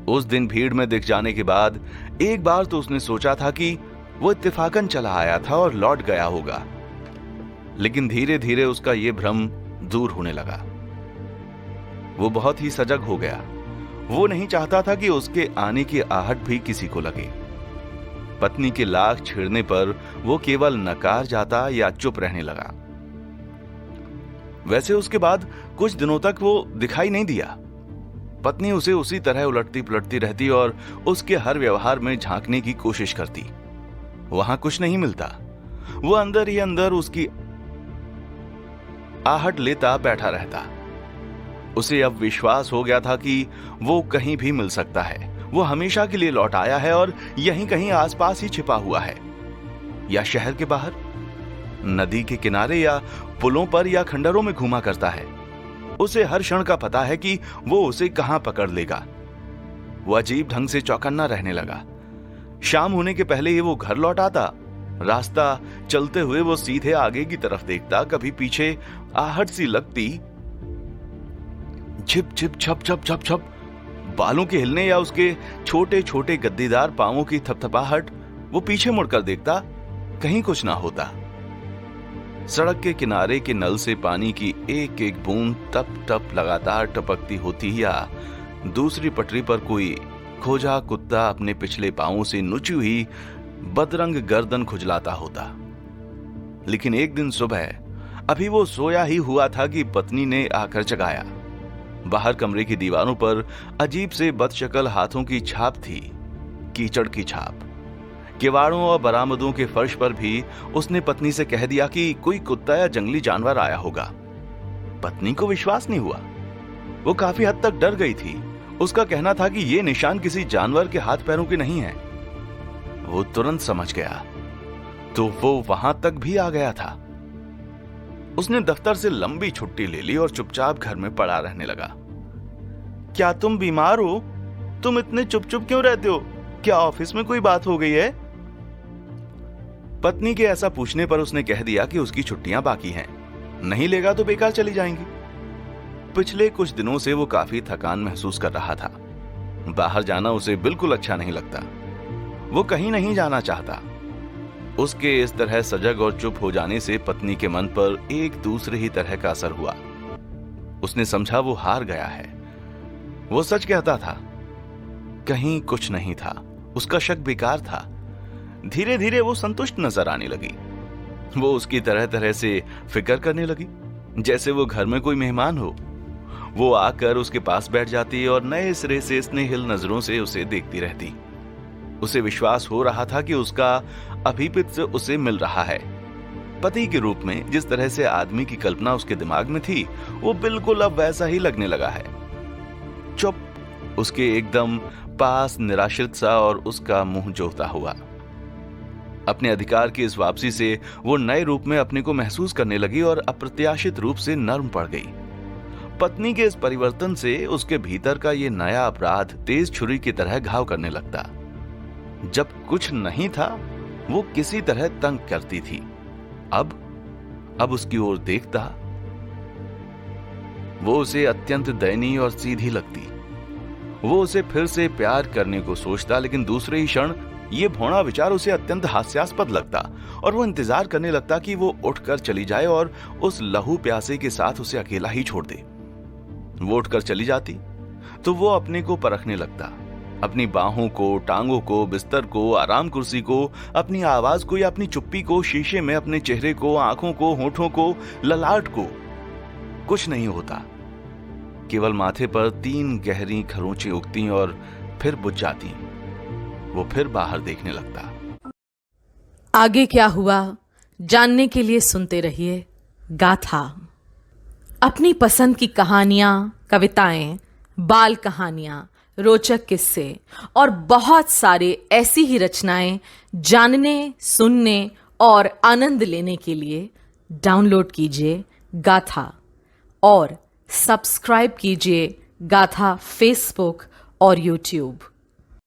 उस दिन भीड़ में दिख जाने के बाद एक बार तो उसने सोचा था कि वो इत्तेफाकन चला आया था और लौट गया होगा, लेकिन धीरे धीरे उसका ये भ्रम दूर होने लगा। वो बहुत ही सजग हो गया। वो नहीं चाहता था कि उसके आने की आहट भी किसी को लगे। पत्नी के लाख छेड़ने पर वो केवल नकार जाता या चुप रहने लगा। वैसे उसके बाद कुछ दिनों तक वो दिखाई नहीं दिया। पत्नी उसे उसी तरह उलटती पुलटती रहती और उसके हर व्यवहार में झांकने की कोशिश करती। वहां कुछ नहीं मिलता। वो अंदर ही अंदर उसकी आहट लेता बैठा रहता। उसे अब विश्वास हो गया था कि वो कहीं भी मिल सकता है। वो हमेशा के लिए लौट आया है और यहीं कहीं आसपास ही छिपा हुआ है, या शहर के बाहर, नदी के किनारे या पुलों पर या खंडरों में घूमा करता है। उसे हर क्षण का पता है कि वो उसे कहां पकड़ लेगा। वो अजीब ढंग से चौकन्ना रहने लगा। शाम होने के पहले ही वो घर लौट आता। रास्ता चलते हुए वो सीधे आगे की तरफ देखता, कभी पीछे आहट सी लगती, छिप छिप छप छप छप छप, बालों के हिलने या उसके छोटे छोटे गद्दीदार पांवों की थपथपाहट। वो पीछे मुड़कर देखता, कहीं कुछ ना होता। सड़क के किनारे के नल से पानी की एक एक बूंद टप टप लगातार टपकती होती, या दूसरी पटरी पर कोई खोजा कुत्ता अपने पिछले पांवों से नुची हुई बदरंग गर्दन खुजलाता होता। लेकिन एक दिन सुबह, अभी वो सोया ही हुआ था कि पत्नी ने आकर जगाया। बाहर कमरे की दीवारों पर अजीब से बदशक्ल हाथों की छाप थी, कीचड़ की छाप। किवाड़ों और बरामदों के फर्श पर भी उसने पत्नी से कह दिया कि कोई कुत्ता या जंगली जानवर आया होगा। पत्नी को विश्वास नहीं हुआ। वो काफी हद तक डर गई थी। उसका कहना था कि ये निशान किसी जानवर के हाथ पैरों के नहीं है। वो तुरंत समझ गया, तो वो वहां तक भी आ गया था। उसने दफ्तर से लंबी छुट्टी ले ली और चुपचाप घर में पड़ा रहने लगा। क्या तुम बीमार हो? तुम इतने चुप चुप क्यों रहते हो? क्या ऑफिस में कोई बात हो गई है? पत्नी के ऐसा पूछने पर उसने कह दिया कि उसकी छुट्टियां बाकी हैं, नहीं लेगा तो बेकार चली जाएंगी। पिछले कुछ दिनों से वो काफी थकान महसूस कर रहा था। बाहर जाना उसे बिल्कुल अच्छा नहीं लगता। वो कहीं नहीं जाना चाहता। उसके इस तरह सजग और चुप हो जाने से पत्नी के मन पर एक दूसरे ही तरह का असर हुआ। उसने समझा वो हार गया है। वो सच कहता था, कहीं कुछ नहीं था। उसका शक बेकार था। धीरे धीरे वो संतुष्ट नजर आने लगी। वो उसकी तरह तरह से फिक्र करने लगी, जैसे वो घर में कोई मेहमान हो। वो आकर उसके पास बैठ जाती और नए सिरे से स्नेहिल नजरों से उसे देखती रहती। उसे विश्वास हो रहा था कि उसका अभिपित उसे मिल रहा है। पति के रूप में जिस तरह से आदमी की कल्पना उसके दिमाग में थी, वो बिल्कुल अब वैसा ही लगने लगा है। चुप, उसके एकदम पास, निराश्रित सा और उसका मुंह जोता हुआ। अपने अधिकार की इस वापसी से वो नए रूप में अपने को महसूस करने लगी और अप्रत्याशित रूप से नर्म पड़ गई। पत्नी के इस परिवर्तन से उसके भीतर का ये नया अपराध तेज छुरी की तरह घाव करने लगता। जब कुछ नहीं था, वो किसी तरह तंग करती थी। अब उसकी ओर देखता, वो उसे अत्यंत दयनीय और सीधी लगती। वो उसे फिर से प्यार करने को सोचता, लेकिन दूसरे ही क्षण ये भौड़ा विचार उसे अत्यंत हास्यास्पद लगता और वो इंतजार करने लगता कि वो उठकर चली जाए और उस लहू प्यासे के साथ उसे अकेला ही छोड़ दे। वो उठकर चली जाती तो वो अपने को परखने लगता, अपनी बाहों को, टांगों को, बिस्तर को, आराम कुर्सी को, अपनी आवाज को या अपनी चुप्पी को, शीशे में अपने चेहरे को, आंखों को, होठों को, ललाट को। कुछ नहीं होता। केवल माथे पर 3 गहरी खरोंचें उगती और फिर बुझ जाती। वो फिर बाहर देखने लगता। आगे क्या हुआ जानने के लिए सुनते रहिए गाथा। अपनी पसंद की कहानियां, कविताएं, बाल कहानियां, रोचक किस्से और बहुत सारे ऐसी ही रचनाएं जानने, सुनने और आनंद लेने के लिए डाउनलोड कीजिए गाथा और सब्सक्राइब कीजिए गाथा फेसबुक और यूट्यूब।